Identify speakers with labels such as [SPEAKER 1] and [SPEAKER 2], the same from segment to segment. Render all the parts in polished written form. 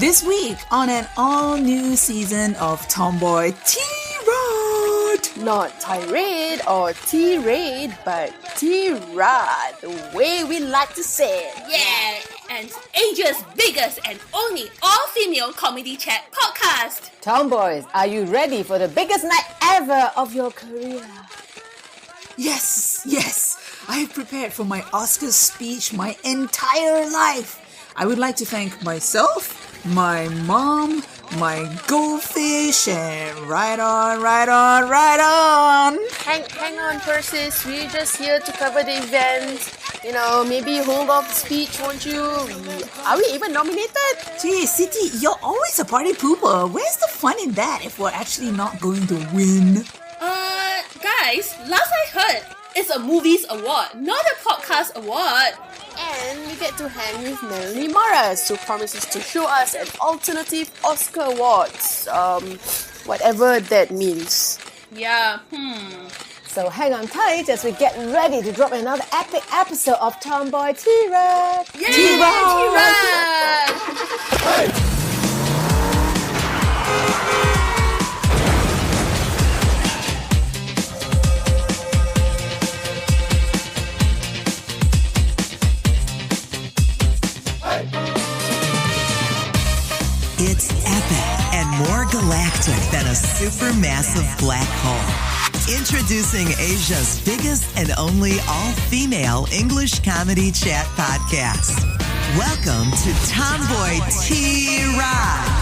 [SPEAKER 1] This week on an all-new season of Tomboy T-Rod.
[SPEAKER 2] Not tirade or T-Raid, but T-Rod, the way we like to say it.
[SPEAKER 3] Yeah, and Asia's biggest and only all-female comedy chat podcast.
[SPEAKER 2] Tomboys, are you ready for the biggest night ever of your career?
[SPEAKER 1] Yes. I have prepared for my Oscars speech my entire life. I would like to thank myself, my mom, my goldfish, and right on.
[SPEAKER 2] Hang on, Persis. We're just here to cover the event. Maybe hold off the speech, won't you? Are we even nominated?
[SPEAKER 1] Gee, Siti, you're always a party pooper. Where's the fun in that if we're actually not going to win?
[SPEAKER 3] Guys, last I heard, it's a movies award, not a podcast award.
[SPEAKER 2] And we get to hang with Melanie Morris, who promises to show us an alternative Oscar awards. Whatever that means.
[SPEAKER 3] Yeah,
[SPEAKER 2] So hang on tight as we get ready to drop another epic episode of Tomboy T-Rod.
[SPEAKER 3] Yay, T-Rod!
[SPEAKER 4] It's epic and more galactic than a supermassive black hole. Introducing Asia's biggest and only all-female English comedy chat podcast. Welcome to Tomboy T-Rod.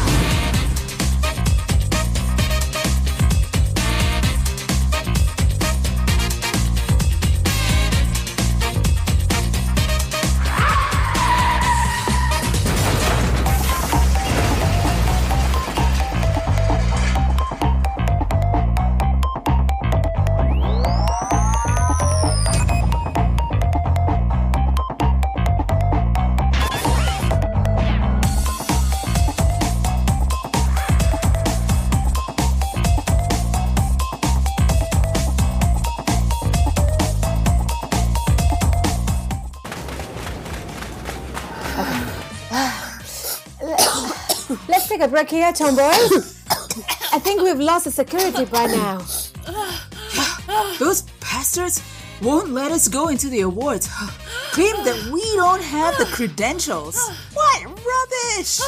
[SPEAKER 2] Let's take a break here, tomboys. I think we've lost the security by now.
[SPEAKER 1] Those bastards won't let us go into the awards. Claim that we don't have the credentials. What rubbish!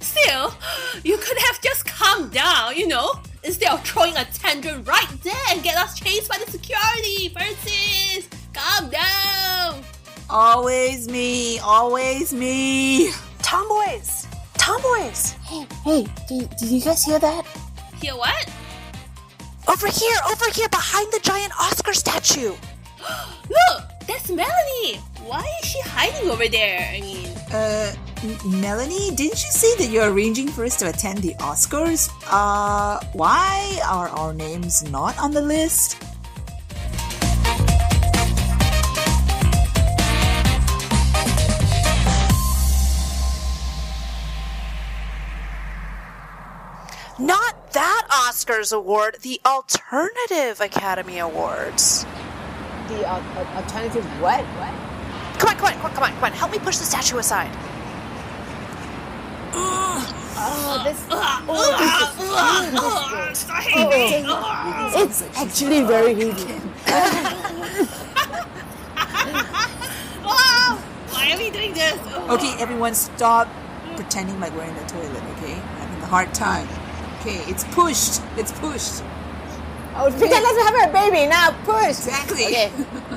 [SPEAKER 3] Still, you could have just calmed down, instead of throwing a tantrum right there and get us chased by the security. Francis, calm down.
[SPEAKER 1] Always me.
[SPEAKER 2] Tomboys! Hey, did you guys hear that?
[SPEAKER 3] Hear what?
[SPEAKER 5] Over here, behind the giant Oscar statue.
[SPEAKER 3] Look, that's Melanie. Why is she hiding over there?
[SPEAKER 1] Melanie, didn't you say that you're arranging for us to attend the Oscars? Why are our names not on the list?
[SPEAKER 5] Not that Oscars award, the Alternative Academy Awards.
[SPEAKER 2] The alternative what?
[SPEAKER 5] Come on. Help me push the statue aside.
[SPEAKER 2] It's actually very heavy.
[SPEAKER 3] Why are we doing this?
[SPEAKER 1] Okay, everyone stop pretending like we're in the toilet, okay? I'm having a hard time. Okay, it's pushed.
[SPEAKER 2] Oh, pretend let's have a baby now. Push.
[SPEAKER 1] Exactly.
[SPEAKER 2] Okay.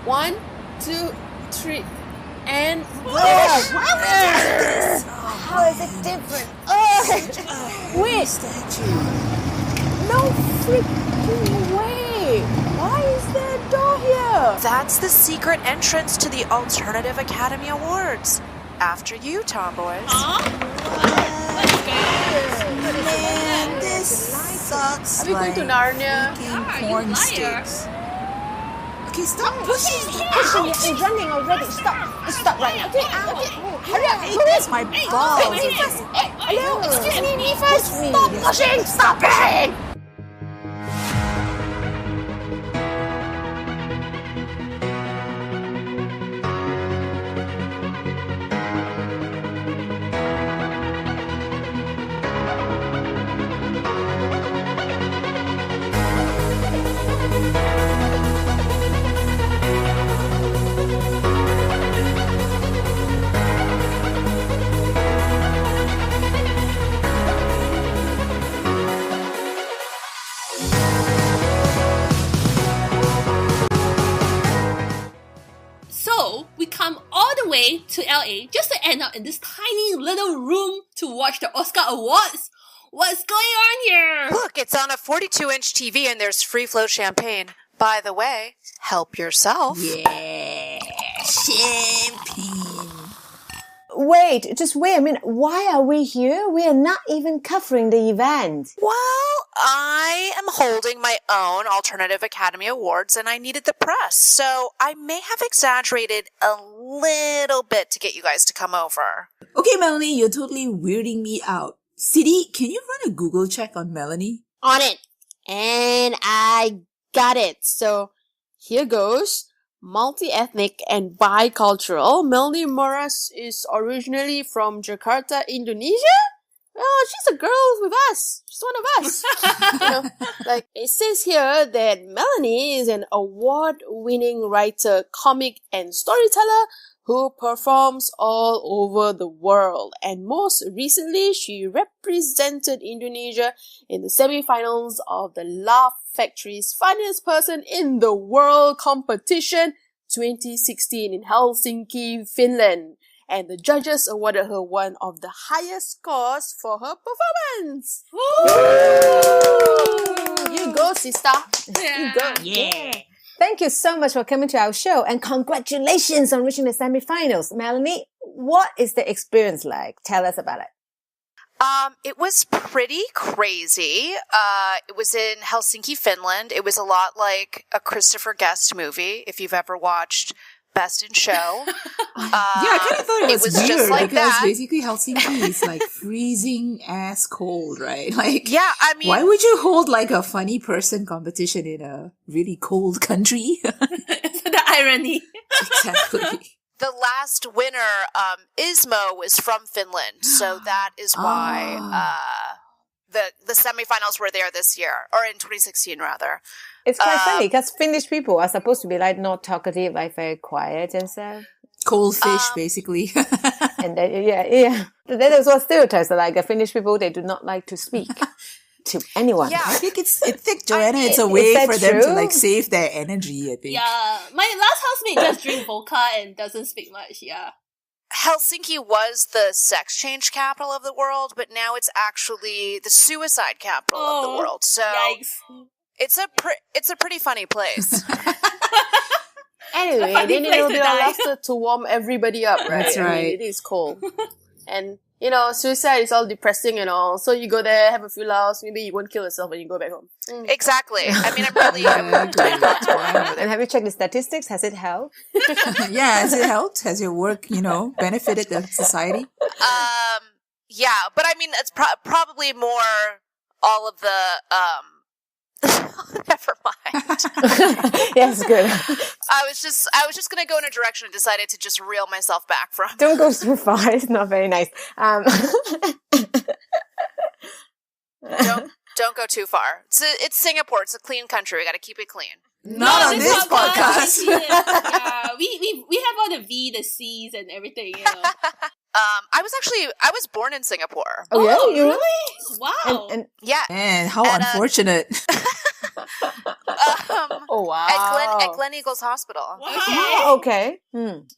[SPEAKER 2] 1, 2, 3, and
[SPEAKER 1] Push! Why are we doing this?
[SPEAKER 2] how is it different? Wait,
[SPEAKER 1] Statue.
[SPEAKER 2] no freaking way. Why is there a door here?
[SPEAKER 5] That's the secret entrance to the Alternative Academy Awards. After you, tomboys.
[SPEAKER 1] Man, this sucks.
[SPEAKER 2] Are we going to Narnia?
[SPEAKER 1] Freaking
[SPEAKER 3] You
[SPEAKER 1] corn
[SPEAKER 3] liar.
[SPEAKER 1] sticks. Okay, stop pushing.
[SPEAKER 2] Pushing it, it's running already. Stop right now. Okay, hurry up.
[SPEAKER 1] Hey, that's my balls.
[SPEAKER 2] Hello, excuse me first. Stop pushing. Stop pushing.
[SPEAKER 3] way to LA just to end up in this tiny little room to watch the Oscar Awards. What's going on here?
[SPEAKER 5] Look, it's on a 42-inch TV and there's free flow champagne. By the way, help yourself.
[SPEAKER 1] Yeah, champagne.
[SPEAKER 6] Wait, just wait a minute. Why are we here? We are not even covering the event.
[SPEAKER 5] Well, I am holding my own Alternative Academy Awards and I needed the press, so I may have exaggerated a little bit to get you guys to come over.
[SPEAKER 1] Okay, Melanie, you're totally weirding me out. Siri, can you run a Google check on Melanie?
[SPEAKER 2] On it. And I got it. So here goes. Multi-ethnic and bicultural. Melanie Morris is originally from Jakarta, Indonesia. Oh, she's a girl with us. She's one of us. Like it says here that Melanie is an award-winning writer, comic, and storyteller who performs all over the world. And most recently, she represented Indonesia in the semi-finals of the Laugh Factory's Funniest Person in the World competition 2016 in Helsinki, Finland. And the judges awarded her one of the highest scores for her performance. You go, sister. You go.
[SPEAKER 3] Yeah.
[SPEAKER 6] Thank you so much for coming to our show and congratulations on reaching the semifinals. Melanie, what is the experience like? Tell us about it.
[SPEAKER 5] It was pretty crazy. It was in Helsinki, Finland. It was a lot like a Christopher Guest movie, if you've ever watched Best in Show.
[SPEAKER 1] Yeah, I kind of thought it was weird
[SPEAKER 5] just like
[SPEAKER 1] because
[SPEAKER 5] that.
[SPEAKER 1] basically Helsinki is like freezing ass cold, right? Like,
[SPEAKER 5] Yeah, I mean,
[SPEAKER 1] why would you hold like a funny person competition in a really cold country?
[SPEAKER 3] The irony.
[SPEAKER 1] Exactly.
[SPEAKER 5] the last winner, Ismo, was from Finland, so that is why the semifinals were there this year, or in 2016 rather.
[SPEAKER 6] It's quite funny because Finnish people are supposed to be like not talkative, like very quiet and stuff.
[SPEAKER 1] Cold fish, basically.
[SPEAKER 6] And then, yeah. That is what stereotypes are like. Finnish people, they do not like to speak to anyone.
[SPEAKER 5] Yeah.
[SPEAKER 1] I think Joanna, it's a
[SPEAKER 6] Is
[SPEAKER 1] way
[SPEAKER 6] that
[SPEAKER 1] for them to
[SPEAKER 6] true?
[SPEAKER 1] like save their energy, I think.
[SPEAKER 3] Yeah, my last housemate just drink vodka and doesn't speak much, yeah.
[SPEAKER 5] Helsinki was the sex change capital of the world, but now it's actually the suicide capital of the world. So
[SPEAKER 3] Yikes.
[SPEAKER 5] it's a pretty funny place.
[SPEAKER 2] Anyway,
[SPEAKER 3] funny
[SPEAKER 2] they need a
[SPEAKER 3] place
[SPEAKER 2] little
[SPEAKER 3] to
[SPEAKER 2] bit of
[SPEAKER 3] die.
[SPEAKER 2] laughter to warm everybody up, right?
[SPEAKER 1] That's
[SPEAKER 2] I mean,
[SPEAKER 1] right.
[SPEAKER 2] it is cold. And, suicide is all depressing and all. So you go there, have a few laughs, maybe you won't kill yourself when you go back home.
[SPEAKER 5] Exactly. I mean, I'm
[SPEAKER 1] Exactly.
[SPEAKER 6] And have you checked the statistics? Has it helped?
[SPEAKER 1] Yeah, has it helped? Has your work, benefited the society?
[SPEAKER 5] Yeah, but I mean, it's probably more all of the, never mind.
[SPEAKER 6] Yes, good.
[SPEAKER 5] I was just gonna go in a direction and decided to just reel myself back from.
[SPEAKER 6] Don't go too far. It's not very nice.
[SPEAKER 5] Don't go too far. It's Singapore. It's a clean country. We got to keep it clean.
[SPEAKER 1] Not on this podcast.
[SPEAKER 3] Yeah, we have all the V, the C's, and everything,
[SPEAKER 5] I was born in Singapore.
[SPEAKER 6] Oh, yeah? You
[SPEAKER 3] really? Wow.
[SPEAKER 6] And
[SPEAKER 5] Yeah.
[SPEAKER 1] Man, how
[SPEAKER 5] And,
[SPEAKER 1] unfortunate.
[SPEAKER 6] oh, wow.
[SPEAKER 5] At Glen Eagles Hospital.
[SPEAKER 6] Oh, okay.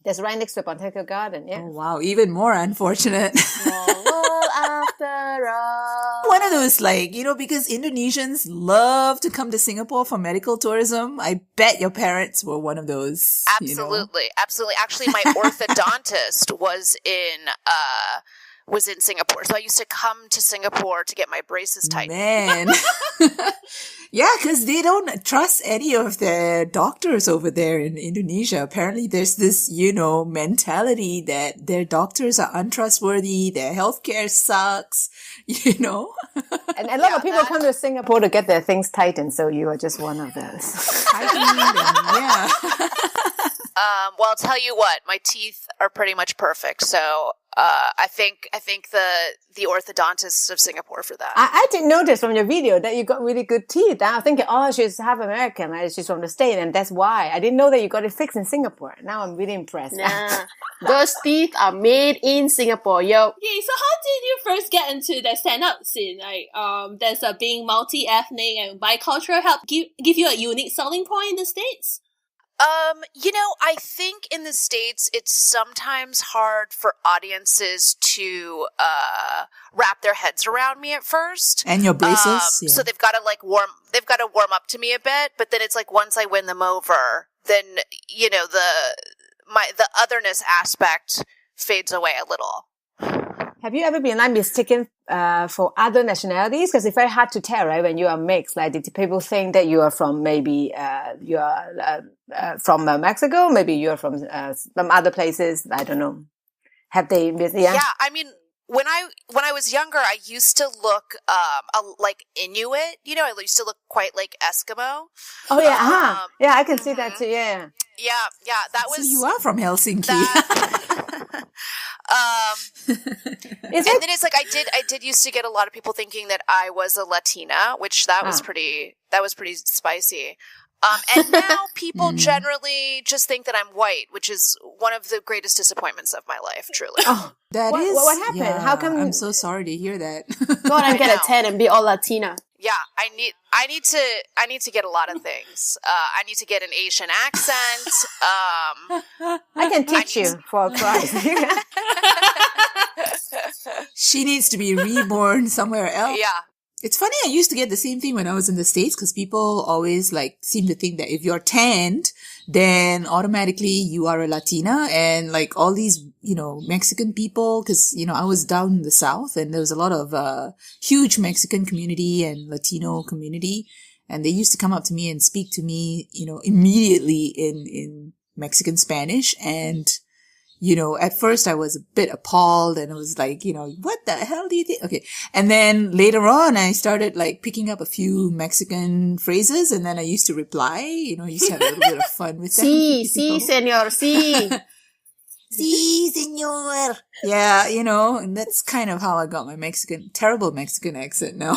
[SPEAKER 6] That's right next to Botanical Garden, yeah.
[SPEAKER 1] Oh, wow, even more unfortunate.
[SPEAKER 2] Well, after all.
[SPEAKER 1] One of those, because Indonesians love to come to Singapore for medical tourism. I bet your parents were one of those.
[SPEAKER 5] Absolutely. Absolutely. Actually, my orthodontist was in Singapore. So I used to come to Singapore to get my braces tightened.
[SPEAKER 1] Man. Yeah, because they don't trust any of their doctors over there in Indonesia. Apparently there's this, mentality that their doctors are untrustworthy, their healthcare sucks,
[SPEAKER 6] And a lot of people come to Singapore to get their things tightened, so you are just one of those.
[SPEAKER 1] Yeah.
[SPEAKER 5] Well, I'll tell you what, my teeth are pretty much perfect. So I think the orthodontists of Singapore for that.
[SPEAKER 6] I did notice from your video that you got really good teeth. I was thinking, she's half American, right? She's from the States, and that's why. I didn't know that you got it fixed in Singapore. Now I'm really impressed.
[SPEAKER 2] Nah, those teeth are made in Singapore, yo.
[SPEAKER 3] Okay, so how did you first get into the stand-up scene? Does being multi-ethnic and bicultural help give you a unique selling point in the States?
[SPEAKER 5] I think in the States, it's sometimes hard for audiences to wrap their heads around me at first.
[SPEAKER 1] And your braces.
[SPEAKER 5] So they've got to warm up to me a bit, but then it's like once I win them over, then, the otherness aspect fades away a little.
[SPEAKER 6] Have you ever been mistaken for other nationalities? Because it's very hard to tell, right? When you are mixed, like did people think that you are from maybe from Mexico, maybe you are from some other places? I don't know. Have they?
[SPEAKER 5] Yeah, I mean, when I was younger, I used to look like Inuit. I used to look quite like Eskimo.
[SPEAKER 6] Oh yeah, yeah, I can see that too. Yeah.
[SPEAKER 5] Yeah, that was.
[SPEAKER 1] So you are from Helsinki.
[SPEAKER 5] And then it's like I did used to get a lot of people thinking that I was a Latina, which that was pretty spicy. And now people generally just think that I'm white, which is one of the greatest disappointments of my life, truly.
[SPEAKER 6] Oh, what happened?
[SPEAKER 1] Yeah,
[SPEAKER 6] How come?
[SPEAKER 1] I'm so sorry to hear that.
[SPEAKER 2] Go on and get a 10 and be all Latina.
[SPEAKER 5] Yeah, I need to get a lot of things. I need to get an Asian accent.
[SPEAKER 6] I can teach you for a price.
[SPEAKER 1] She needs to be reborn somewhere else.
[SPEAKER 5] Yeah.
[SPEAKER 1] It's funny, I used to get the same thing when I was in the States because people always seem to think that if you're tanned, then automatically you are a Latina, and all these, Mexican people, because, I was down in the South and there was a lot of, huge Mexican community and Latino community, and they used to come up to me and speak to me, immediately in Mexican Spanish, and at first I was a bit appalled and I was like, what the hell do you think? Okay. And then later on, I started picking up a few Mexican phrases, and then I used to reply, used to have a little bit of fun with them.
[SPEAKER 2] Sí, señor, sí.
[SPEAKER 1] Sí, señor. Yeah, and that's kind of how I got my terrible Mexican accent now.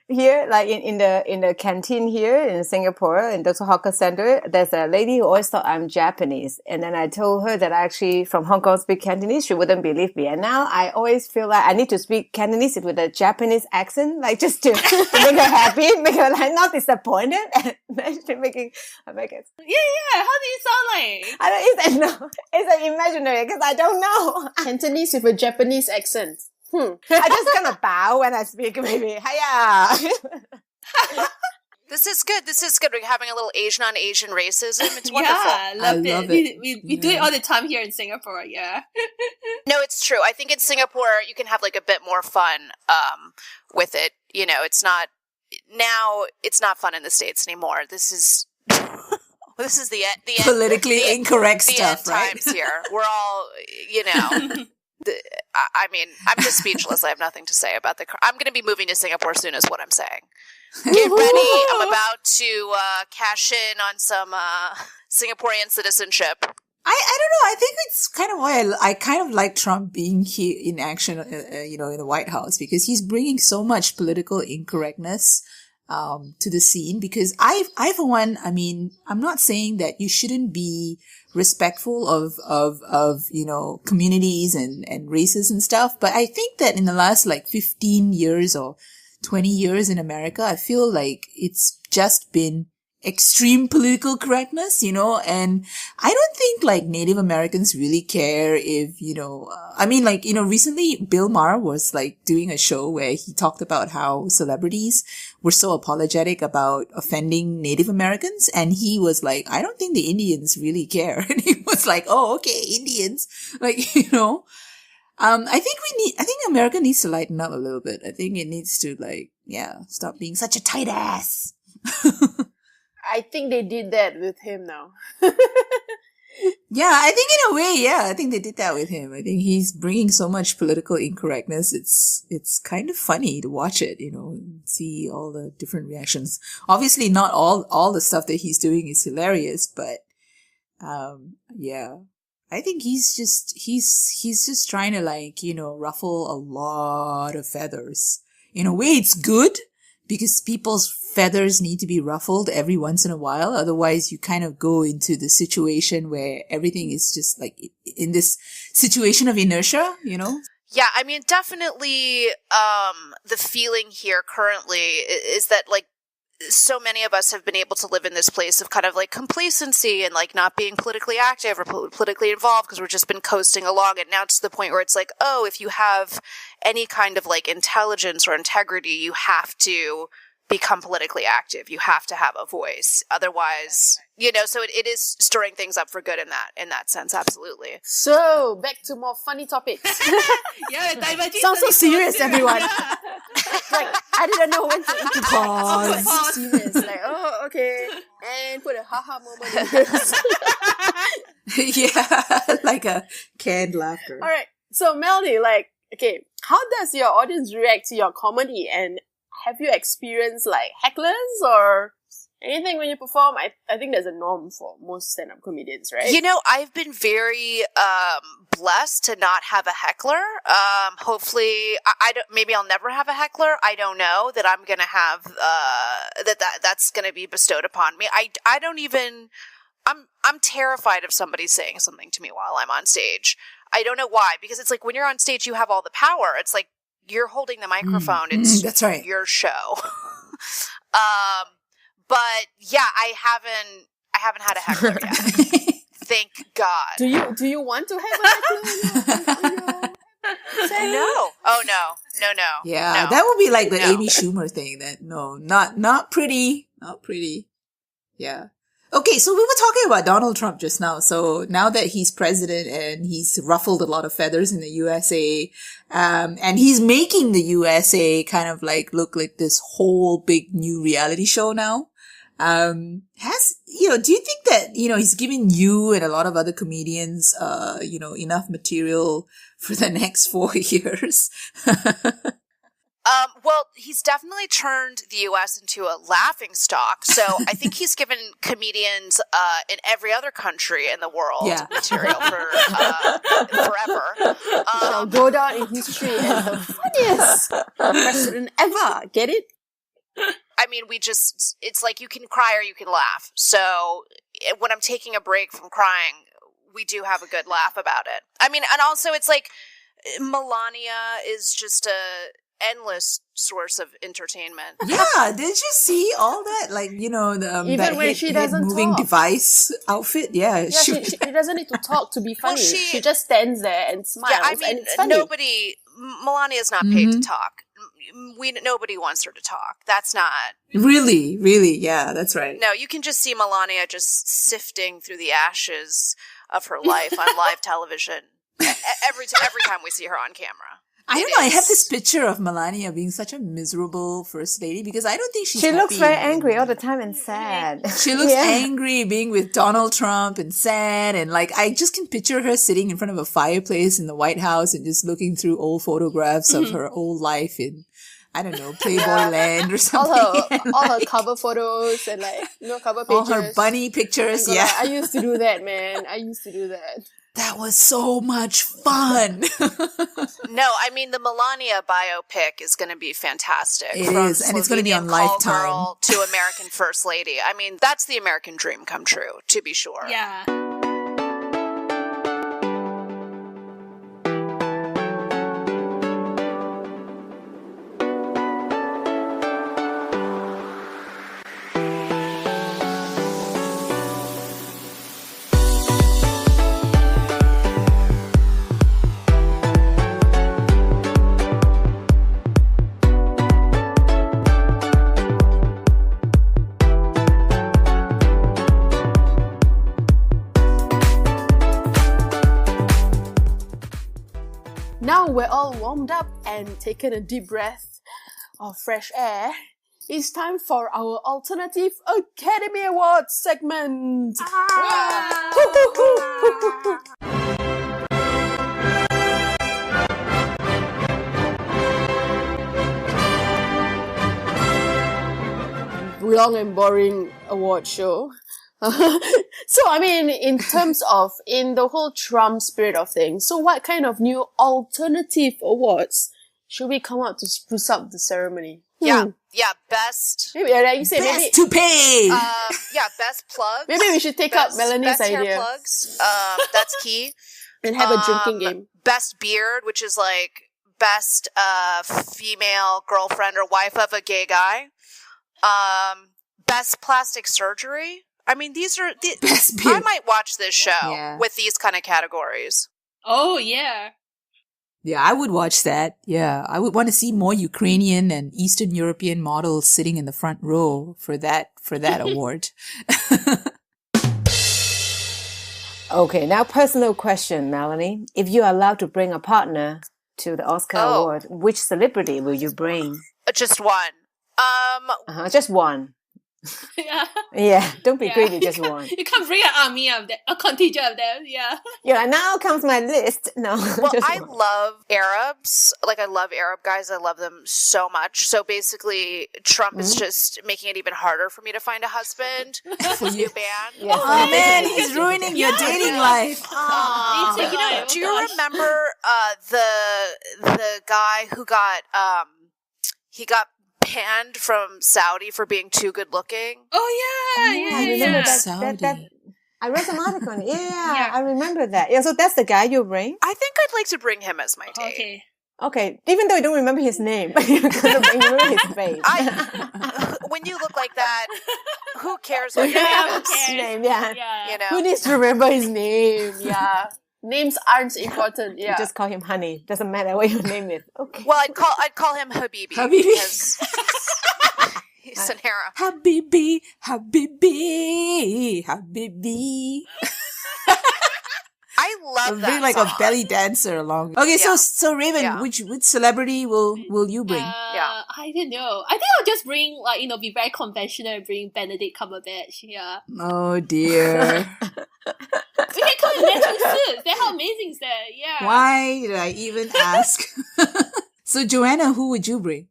[SPEAKER 6] Here, in the canteen here in Singapore, in Dr. Hawker Center, there's a lady who always thought I'm Japanese. And then I told her that I actually from Hong Kong speak Cantonese. She wouldn't believe me. And now I always feel like I need to speak Cantonese with a Japanese accent, just to make her happy, make her not disappointed. And then she I make it.
[SPEAKER 3] Yeah. How do you sound like?
[SPEAKER 6] I don't, it's an imaginary because I don't know.
[SPEAKER 2] Cantonese with a Japanese accent.
[SPEAKER 6] I just kind of bow when I speak, maybe. Hiya!
[SPEAKER 5] This is good. We're having a little Asian on Asian racism. It's wonderful.
[SPEAKER 3] Yeah,
[SPEAKER 1] I love it.
[SPEAKER 3] We do it all the time here in Singapore, yeah.
[SPEAKER 5] No, it's true. I think in Singapore you can have a bit more fun with it. It's not fun in the States anymore. This is the end.
[SPEAKER 1] Politically incorrect
[SPEAKER 5] the
[SPEAKER 1] stuff,
[SPEAKER 5] end
[SPEAKER 1] right?
[SPEAKER 5] times here. We're all, I'm just speechless. I have nothing to say about I'm going to be moving to Singapore soon is what I'm saying. Get ready. I'm about to cash in on some Singaporean citizenship.
[SPEAKER 1] I don't know. I think it's kind of why I kind of like Trump being here in action, in the White House, because he's bringing so much political incorrectness to the scene. Because I for one, I'm not saying that you shouldn't be respectful of communities and races and stuff, but I think that in the last 15 years or 20 years in America, I feel like it's just been extreme political correctness, and I don't think Native Americans really care if, recently Bill Maher was doing a show where he talked about how celebrities were so apologetic about offending Native Americans. And he was like, I don't think the Indians really care. And he was like, oh, okay, Indians, I think America needs to lighten up a little bit. I think it needs to stop being such a tight ass.
[SPEAKER 2] I think they did that with him now.
[SPEAKER 1] Yeah, I think in a way, yeah, I think they did that with him. I think he's bringing so much political incorrectness. It's kind of funny to watch it, and see all the different reactions. Obviously, not all the stuff that he's doing is hilarious, but, yeah, I think he's just trying to ruffle a lot of feathers. In a way, it's good because people's feathers need to be ruffled every once in a while. Otherwise, you kind of go into the situation where everything is just in this situation of inertia,
[SPEAKER 5] Yeah, definitely the feeling here currently is that so many of us have been able to live in this place of kind of like complacency and like not being politically active or politically involved because we've just been coasting along. And now it's to the point where it's like, oh, if you have any kind of like intelligence or integrity, you have to become politically active. You have to have a voice. Otherwise, so it is stirring things up for good in that sense. Absolutely.
[SPEAKER 2] So, back to more funny topics. Sounds so serious, everyone. Like, I didn't know when to pause. So serious. Like, oh, okay. And put a haha moment in this.
[SPEAKER 1] Yeah, like a canned laughter.
[SPEAKER 2] All right. So, Melody, okay, how does your audience react to your comedy? And have you experienced like hecklers or anything when you perform? I think there's a norm for most stand-up comedians, right?
[SPEAKER 5] I've been very blessed to not have a heckler. Hopefully, I don't. Maybe I'll never have a heckler. I don't know that I'm gonna have that's gonna be bestowed upon me. I don't even. I'm terrified of somebody saying something to me while I'm on stage. I don't know why, because it's like when you're on stage, you have all the power. It's like you're holding the microphone. It's
[SPEAKER 1] that's right.
[SPEAKER 5] Your show. But yeah, I haven't had a heckler yet. Thank God.
[SPEAKER 2] Do you want to have a heckler?
[SPEAKER 5] No. Oh no.
[SPEAKER 1] Yeah,
[SPEAKER 5] no.
[SPEAKER 1] that would be like the Amy Schumer thing. That not pretty. Yeah. Okay, so we were talking about Donald Trump just now. So now that he's president and he's ruffled a lot of feathers in the USA, and he's making the USA kind of like look like this whole big new reality show now. Do you think that, he's giving you and a lot of other comedians, enough material for the next 4 years?
[SPEAKER 5] Well, he's definitely turned the U.S. into a laughing stock. So I think he's given comedians in every other country in the world material for forever.
[SPEAKER 2] Shall go down in history as the funniest president ever. Get it?
[SPEAKER 5] I mean, it's like you can cry or you can laugh. So when I'm taking a break from crying, we do have a good laugh about it. I mean, and also it's like Melania is just a endless source of entertainment.
[SPEAKER 1] Yeah, did you see all that? Like, even that
[SPEAKER 2] when she doesn't
[SPEAKER 1] moving
[SPEAKER 2] talk.
[SPEAKER 1] device outfit. Yeah,
[SPEAKER 2] she doesn't need to talk to be funny.
[SPEAKER 5] Well,
[SPEAKER 2] she just stands there and smiles.
[SPEAKER 5] Yeah, I mean,
[SPEAKER 2] and it's funny.
[SPEAKER 5] Melania's not paid to talk. Nobody wants her to talk. That's not
[SPEAKER 1] really. Yeah, that's right.
[SPEAKER 5] No, you can just see Melania just sifting through the ashes of her life on live television every time we see her on camera.
[SPEAKER 1] I don't know. I have this picture of Melania being such a miserable first lady because I don't think she's
[SPEAKER 6] She looks
[SPEAKER 1] happy.
[SPEAKER 6] very angry all the time and sad.
[SPEAKER 1] She looks angry being with Donald Trump and sad, and like I just can picture her sitting in front of a fireplace in the White House and just looking through old photographs of her old life in, I don't know, Playboy Land or something.
[SPEAKER 2] All her cover photos and cover pages.
[SPEAKER 1] All her bunny pictures.
[SPEAKER 2] And
[SPEAKER 1] Yeah,
[SPEAKER 2] I used to do that, man. I used to do that.
[SPEAKER 1] that was so much fun.
[SPEAKER 5] No, I mean the Melania biopic is going to be fantastic.
[SPEAKER 1] It is, and it's going to be on
[SPEAKER 5] Slovenian call
[SPEAKER 1] Lifetime.
[SPEAKER 5] girl to American First Lady. I mean, that's the American dream come true, to be sure.
[SPEAKER 3] Yeah.
[SPEAKER 2] Now we're all warmed up and taken a deep breath of fresh air. It's time for our Alternative Academy Awards segment. Long and boring award show. So, I mean, in terms of, in the whole Trump spirit of things, so what kind of new alternative awards should we come out to spruce up the ceremony?
[SPEAKER 5] Yeah, best.
[SPEAKER 2] Maybe, like you say,
[SPEAKER 1] Best to pay.
[SPEAKER 5] Best plug.
[SPEAKER 2] maybe we should take up Melanie's
[SPEAKER 5] best hair
[SPEAKER 2] idea
[SPEAKER 5] plugs. That's key.
[SPEAKER 2] and have a drinking game.
[SPEAKER 5] Best beard, which is like best female girlfriend or wife of a gay guy. Best plastic surgery. I mean, these are
[SPEAKER 1] Best
[SPEAKER 5] I
[SPEAKER 1] bit.
[SPEAKER 5] might watch this show
[SPEAKER 1] Yeah.
[SPEAKER 5] with these kind of categories.
[SPEAKER 3] Oh yeah.
[SPEAKER 1] Yeah, I would watch that. Yeah, I would want to see more Ukrainian and Eastern European models sitting in the front row for that award.
[SPEAKER 6] Okay, now personal question, Melanie. If you are allowed to bring a partner to the Oscar award, which celebrity will you bring?
[SPEAKER 5] Just one.
[SPEAKER 6] Just one.
[SPEAKER 3] Yeah.
[SPEAKER 6] Yeah, don't be
[SPEAKER 3] Yeah.
[SPEAKER 6] greedy, just one.
[SPEAKER 3] You can't bring an army of them, a contingent of them. Yeah.
[SPEAKER 6] You're like, now comes my list. No,
[SPEAKER 5] Well,
[SPEAKER 6] just
[SPEAKER 5] I
[SPEAKER 6] one.
[SPEAKER 5] love Arabs. Like, I love Arab guys. I love them so much. So basically, Trump is just making it even harder for me to find a husband.
[SPEAKER 1] For you.
[SPEAKER 5] New ban.
[SPEAKER 6] Yes,
[SPEAKER 1] Oh
[SPEAKER 6] yes,
[SPEAKER 1] man,
[SPEAKER 6] yes,
[SPEAKER 1] he's
[SPEAKER 6] yes,
[SPEAKER 1] ruining
[SPEAKER 6] yes.
[SPEAKER 1] your dating life.
[SPEAKER 3] Oh,
[SPEAKER 5] Do you remember the guy who got he got banned from Saudi for being too good looking?
[SPEAKER 3] Oh yeah,
[SPEAKER 6] I
[SPEAKER 3] yeah,
[SPEAKER 6] remember
[SPEAKER 3] yeah.
[SPEAKER 6] that.
[SPEAKER 1] Saudi.
[SPEAKER 6] I read some article on it. Yeah,
[SPEAKER 3] Yeah.
[SPEAKER 6] I remember that. Yeah, so that's the guy you bring?
[SPEAKER 5] I think I'd like to bring him as my date.
[SPEAKER 3] Okay.
[SPEAKER 6] Okay, even though you don't remember his name, but you're gonna remember his face.
[SPEAKER 5] When you look like that, who cares what your
[SPEAKER 3] Yeah,
[SPEAKER 5] name
[SPEAKER 3] who
[SPEAKER 5] is?
[SPEAKER 3] cares?
[SPEAKER 6] Name, yeah.
[SPEAKER 3] Yeah.
[SPEAKER 5] You know?
[SPEAKER 6] Who needs to remember his name?
[SPEAKER 2] Yeah. Names aren't important.
[SPEAKER 6] You
[SPEAKER 2] Yeah.
[SPEAKER 6] just call him Honey. Doesn't matter what your name is. Okay.
[SPEAKER 5] Well, I'd call him Habibi.
[SPEAKER 1] Habibi.
[SPEAKER 5] Because he's an Arab.
[SPEAKER 1] Habibi, Habibi, Habibi.
[SPEAKER 5] I love that
[SPEAKER 1] Bring like
[SPEAKER 5] song.
[SPEAKER 1] a belly dancer along. Okay,
[SPEAKER 5] Yeah.
[SPEAKER 1] so Raven,
[SPEAKER 5] Yeah.
[SPEAKER 1] which celebrity will you bring?
[SPEAKER 5] Yeah.
[SPEAKER 3] I don't know. I think I'll just bring be very conventional and bring Benedict Cumberbatch. Yeah.
[SPEAKER 1] Oh dear.
[SPEAKER 3] We can come in matching suits. Then how amazing is that? Yeah.
[SPEAKER 1] Why did I even ask? So Joanna, who would you bring?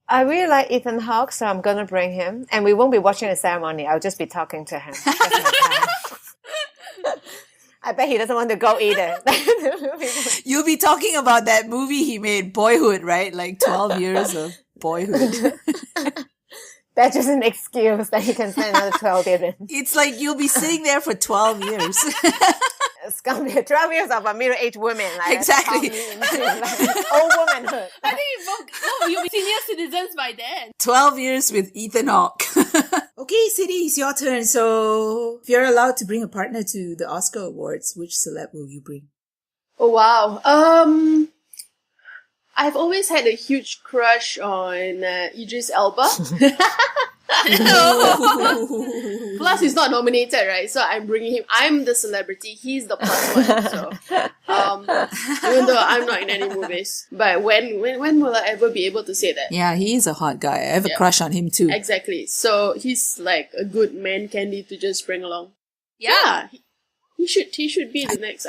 [SPEAKER 6] I really like Ethan Hawke, so I'm gonna bring him. And we won't be watching the ceremony. I'll just be talking to him. That's my plan. I bet he doesn't want to go either.
[SPEAKER 1] You'll be talking about that movie he made, Boyhood, right? Like 12 years of Boyhood.
[SPEAKER 6] That's just an excuse that he can spend another 12 years in.
[SPEAKER 1] It's like you'll be sitting there for 12 years.
[SPEAKER 6] It's gonna be 12 years of a middle-aged woman. Like,
[SPEAKER 1] Exactly.
[SPEAKER 6] Old womanhood.
[SPEAKER 3] I think you'll be senior citizens by then.
[SPEAKER 1] 12 years with Ethan Hawke. Okay, City, it's your turn. So, if you're allowed to bring a partner to the Oscar Awards, which celeb will you bring?
[SPEAKER 2] Oh wow. I've always had a huge crush on Idris Elba. Plus, he's not nominated, right? So I'm bringing him. I'm the celebrity. He's the plus one. So, even though I'm not in any movies, but when will I ever be able to say that?
[SPEAKER 1] Yeah, he is a hot guy. I have a
[SPEAKER 2] Yeah.
[SPEAKER 1] crush on him too.
[SPEAKER 2] Exactly. So he's like a good man candy to just bring along. Yeah. He should be the next.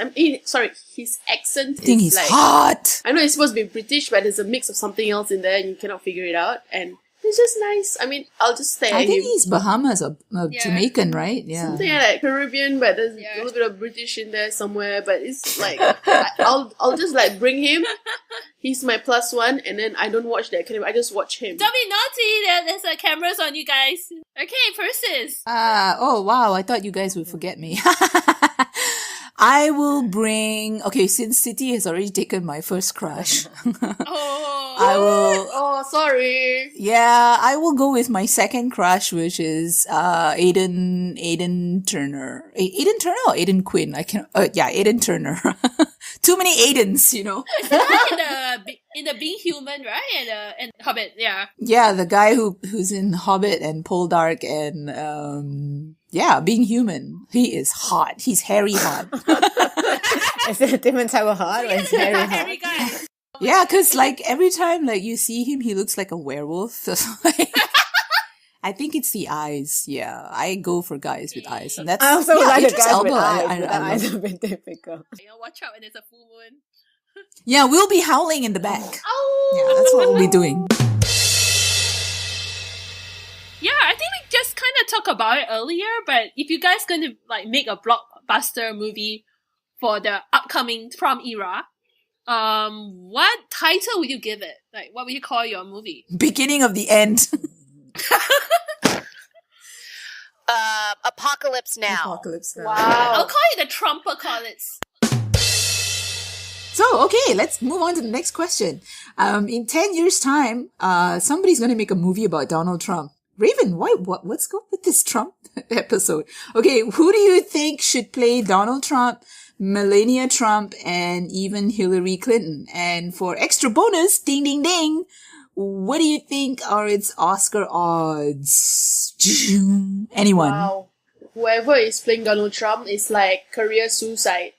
[SPEAKER 2] Sorry, his accent
[SPEAKER 1] I think
[SPEAKER 2] is
[SPEAKER 1] he's
[SPEAKER 2] like.
[SPEAKER 1] hot.
[SPEAKER 2] I know it's supposed to be British, but there's a mix of something else in there, and you cannot figure it out. And it's just nice. I mean, I'll just stay
[SPEAKER 1] I
[SPEAKER 2] at
[SPEAKER 1] think
[SPEAKER 2] him.
[SPEAKER 1] he's Bahamas or
[SPEAKER 3] Yeah.
[SPEAKER 1] Jamaican, right? Yeah.
[SPEAKER 2] Something like Caribbean, but there's
[SPEAKER 3] Yeah.
[SPEAKER 2] a little bit of British in there somewhere. But it's like I'll just like bring him. He's my plus one, and then I don't watch the Academy. I just watch him.
[SPEAKER 3] Don't be naughty. There's cameras on you guys. Okay, Persis.
[SPEAKER 1] Oh wow, I thought you guys would forget me. I will bring, okay, since City has already taken my first crush,
[SPEAKER 3] Oh.
[SPEAKER 1] I will,
[SPEAKER 2] Oh, sorry.
[SPEAKER 1] yeah, I will go with my second crush, which is, Aiden Turner. Aiden Turner or Aiden Quinn? Aiden Turner. Too many Aidens, you know?
[SPEAKER 3] in the Being Human, right? And Hobbit, yeah.
[SPEAKER 1] Yeah, the guy who's in Hobbit and Poldark and, Being Human. He is hot. He's hairy hot.
[SPEAKER 6] Is it a different type of hot? Or it's very hot?
[SPEAKER 3] Every guy.
[SPEAKER 1] Yeah, cause like every time like you see him, he looks like a werewolf. So like, I think it's the eyes. Yeah, I go for guys with eyes, and that's
[SPEAKER 6] I also like the
[SPEAKER 1] Idris
[SPEAKER 6] guys
[SPEAKER 1] Elba,
[SPEAKER 6] with eyes.
[SPEAKER 1] I
[SPEAKER 6] The
[SPEAKER 1] love
[SPEAKER 6] eyes
[SPEAKER 1] him.
[SPEAKER 6] are a bit difficult.
[SPEAKER 3] Watch out when there's a full moon.
[SPEAKER 1] Yeah, we'll be howling in the back.
[SPEAKER 3] Oh.
[SPEAKER 1] Yeah, that's what we'll be doing.
[SPEAKER 3] Yeah, I think we just kind of talked about it earlier, but if you guys going to like make a blockbuster movie for the upcoming prom era, what title would you give it? Like, what would you call your movie?
[SPEAKER 1] Beginning of the end.
[SPEAKER 5] Apocalypse Now.
[SPEAKER 1] Apocalypse Now.
[SPEAKER 3] I'll call it the Trumpocalypse.
[SPEAKER 1] So, okay, let's move on to the next question. In 10 years' time, somebody's going to make a movie about Donald Trump. Raven, what's going with this Trump episode? Okay, who do you think should play Donald Trump, Melania Trump, and even Hillary Clinton? And for extra bonus, ding, ding, ding, what do you think are its Oscar odds? Anyone?
[SPEAKER 2] Wow. Whoever is playing Donald Trump is like career suicide.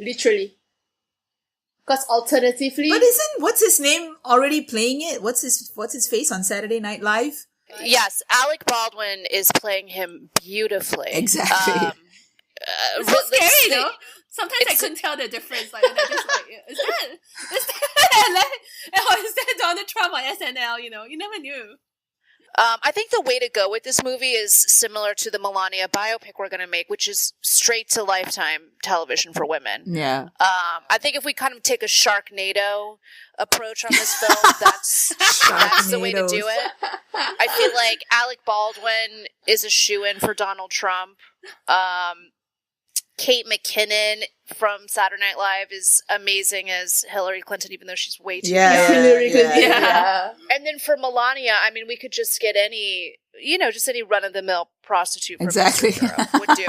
[SPEAKER 2] Literally. Because alternatively...
[SPEAKER 1] But isn't, what's his name already playing it? What's his face on Saturday Night Live?
[SPEAKER 5] Yes, Alec Baldwin is playing him beautifully.
[SPEAKER 1] Exactly.
[SPEAKER 3] It's so scary, though. Sometimes I couldn't tell the difference. Like, and I just like, is that Donald Trump on SNL? You know, you never knew.
[SPEAKER 5] I think the way to go with this movie is similar to the Melania biopic we're going to make, which is straight to Lifetime television for women.
[SPEAKER 1] Yeah.
[SPEAKER 5] I think if we kind of take a Sharknado approach on this film, that's the way to do it. I feel like Alec Baldwin is a shoo-in for Donald Trump. Kate McKinnon from Saturday Night Live is amazing as Hillary Clinton, even though she's way too young.
[SPEAKER 2] Hillary Clinton. Yeah.
[SPEAKER 5] And then for Melania, I mean, we could just get any run-of-the-mill prostitute from
[SPEAKER 1] exactly.
[SPEAKER 5] Eastern Europe would do.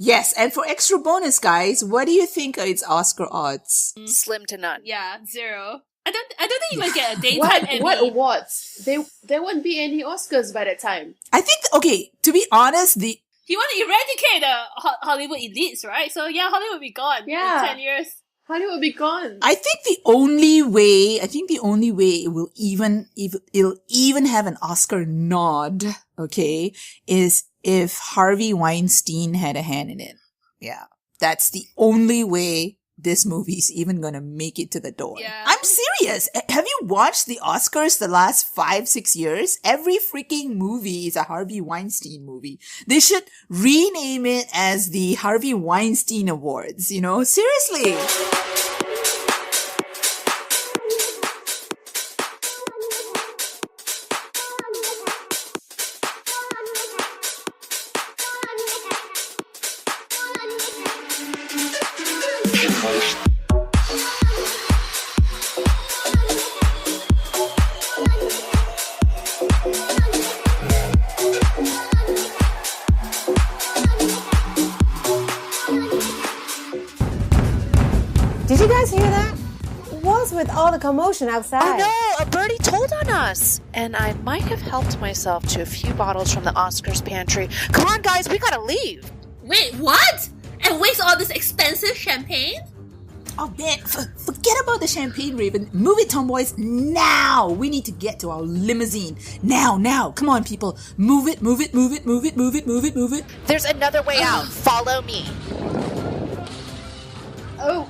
[SPEAKER 1] Yes, and for extra bonus, guys, what do you think are its Oscar odds?
[SPEAKER 5] Slim to none.
[SPEAKER 3] Yeah, 0. I don't think you will get a daytime Emmy.
[SPEAKER 2] What awards? There won't be any Oscars by that time.
[SPEAKER 1] I think, okay, to be honest,
[SPEAKER 3] You want to eradicate the Hollywood elites, right? So yeah, Hollywood will be gone in 10 years.
[SPEAKER 2] Hollywood will be gone.
[SPEAKER 1] I think the only way it will it'll even have an Oscar nod, okay, is if Harvey Weinstein had a hand in it. Yeah. That's the only way this movie's even gonna make it to the door.
[SPEAKER 3] Yeah.
[SPEAKER 1] I'm serious. Have you watched the Oscars the last 5-6 years? Every freaking movie is a Harvey Weinstein movie. They should rename it as the Harvey Weinstein Awards, you know? Seriously.
[SPEAKER 6] Did you guys hear that? What's with all the commotion outside?
[SPEAKER 5] Oh no, a birdie told on us. And I might have helped myself to a few bottles from the Oscars pantry. Come on, guys, we gotta leave.
[SPEAKER 3] Wait, what? And waste all this expensive champagne?
[SPEAKER 1] Oh, man, forget about the champagne, Raven. Move it, tomboys, now. We need to get to our limousine. Now. Come on, people. Move it.
[SPEAKER 5] There's another way out. Follow me.
[SPEAKER 2] Oh,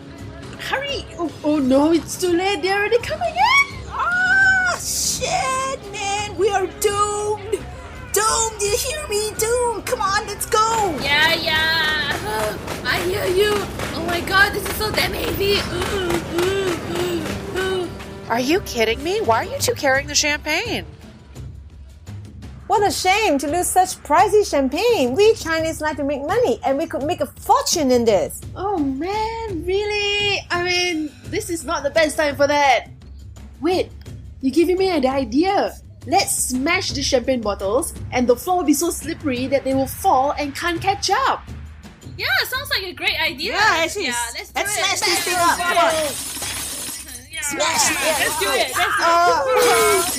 [SPEAKER 2] hurry! Oh no, it's too late. They're already coming in.
[SPEAKER 1] Ah, shit, man. We are doomed. Doomed, you hear me? Doomed. Come on, let's go.
[SPEAKER 3] Yeah. I hear you. Oh my god, this is so damn heavy.
[SPEAKER 5] Are you kidding me? Why are you two carrying the champagne?
[SPEAKER 6] What a shame to lose such pricey champagne. We Chinese like to make money, and we could make a fortune in this.
[SPEAKER 2] Oh man, really? I mean, this is not the best time for that. Wait, you're giving me an idea. Let's smash the champagne bottles, and the floor will be so slippery that they will fall and can't catch up.
[SPEAKER 3] Yeah, sounds like a great idea.
[SPEAKER 1] Yeah, actually,
[SPEAKER 3] let's do
[SPEAKER 1] let's
[SPEAKER 3] it.
[SPEAKER 1] smash this thing up. Come on.
[SPEAKER 3] Let's do it.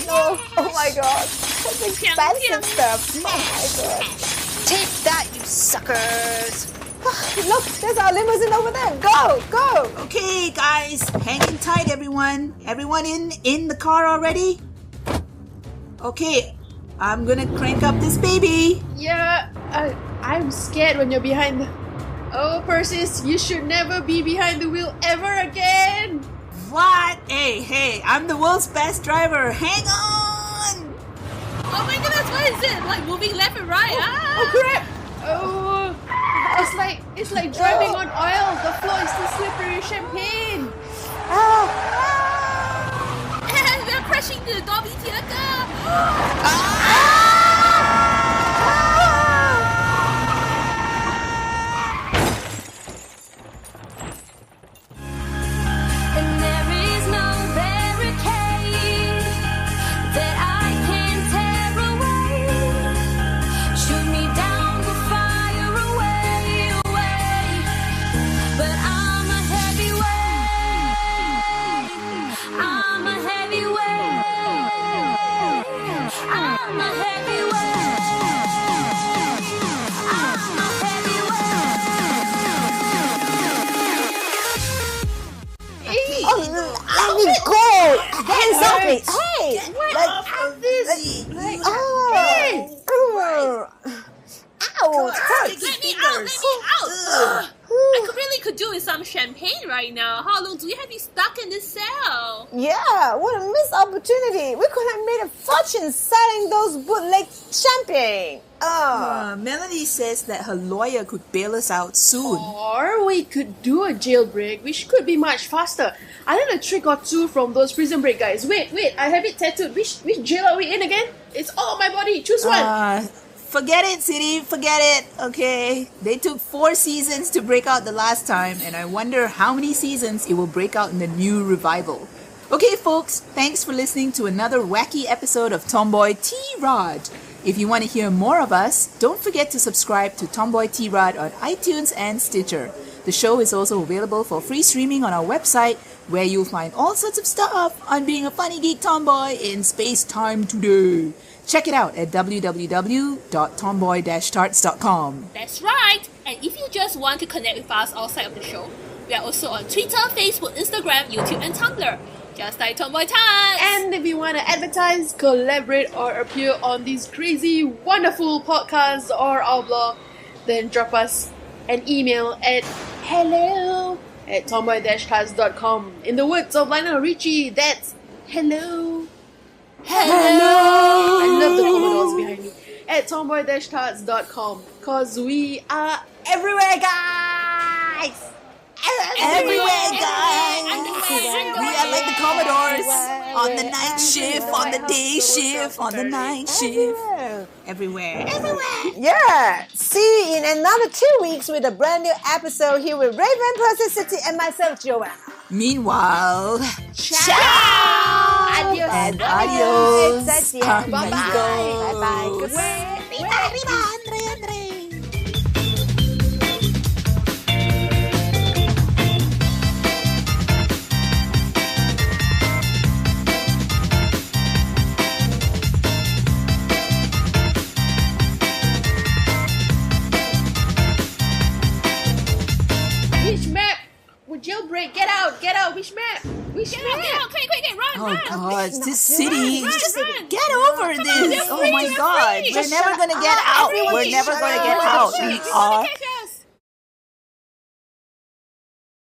[SPEAKER 6] Oh my god. That's expensive stuff. Oh my god.
[SPEAKER 5] Take that, you suckers.
[SPEAKER 6] Look, there's our limousine over there. Go.
[SPEAKER 1] Okay, guys, hang in tight, everyone. Everyone in the car already? Okay, I'm gonna crank up this baby.
[SPEAKER 2] Yeah, I'm scared when you're behind the... Oh, Persis, you should never be behind the wheel ever again.
[SPEAKER 1] What? Hey, I'm the world's best driver. Hang on.
[SPEAKER 3] Oh my goodness, what is it? Like moving left and right?
[SPEAKER 2] Oh crap! Oh, it's like driving on oil. The floor is too slippery with champagne.
[SPEAKER 3] And we're crashing the Dolby Theater.
[SPEAKER 7] And there is no barricade
[SPEAKER 6] this. Ow!
[SPEAKER 3] Let me out! I could do with some champagne right now. How long do we have you stuck in this cell?
[SPEAKER 6] Yeah, what a missed opportunity. We could have made a fortune selling those bootleg champagne.
[SPEAKER 1] Melanie says that her lawyer could bail us out soon.
[SPEAKER 2] Or we could do a jailbreak, which could be much faster. I learned a trick or two from those prison break guys. Wait, I have it tattooed. Which jail are we in again? It's all on my body. Choose one.
[SPEAKER 1] Forget it, City. Forget it. Okay. They took 4 seasons to break out the last time, and I wonder how many seasons it will break out in the new revival. Okay, folks. Thanks for listening to another wacky episode of Tomboy T-Rod. If you want to hear more of us, don't forget to subscribe to Tomboy T-Rod on iTunes and Stitcher. The show is also available for free streaming on our website, where you'll find all sorts of stuff on being a funny geek tomboy in space-time today. Check it out at www.tomboy-tarts.com.
[SPEAKER 3] That's right. And if you just want to connect with us outside of the show, we are also on Twitter, Facebook, Instagram, YouTube, and Tumblr. Just like Tomboy Tarts.
[SPEAKER 2] And if you want to advertise, collaborate, or appear on these crazy, wonderful podcasts or our blog, then drop us an email at hello@tomboy-tarts.com. In the words of Lionel Richie, that's hello. I love the Commodores behind me. At tomboy-tarts.com. Cause we are everywhere, guys!
[SPEAKER 1] Everywhere, guys! We are like the Commodores. On the night shift, on the day shift, on the night shift. Everywhere.
[SPEAKER 6] Yeah. See you in another 2 weeks with a brand new episode here with Raven, Percy City, and myself, Joanna.
[SPEAKER 1] Meanwhile,
[SPEAKER 6] Ciao! Adios.
[SPEAKER 1] And adios.
[SPEAKER 6] Bye-bye. Bye-bye.
[SPEAKER 1] Goodbye. Andre.
[SPEAKER 2] Which map? Would jailbreak? Get out! Which map? Which map?
[SPEAKER 3] Get out, quick, run,
[SPEAKER 1] Oh
[SPEAKER 3] run.
[SPEAKER 1] God, this city!
[SPEAKER 3] Run.
[SPEAKER 1] Get over this! Oh my God, we're never gonna get out. We're never gonna get out. We are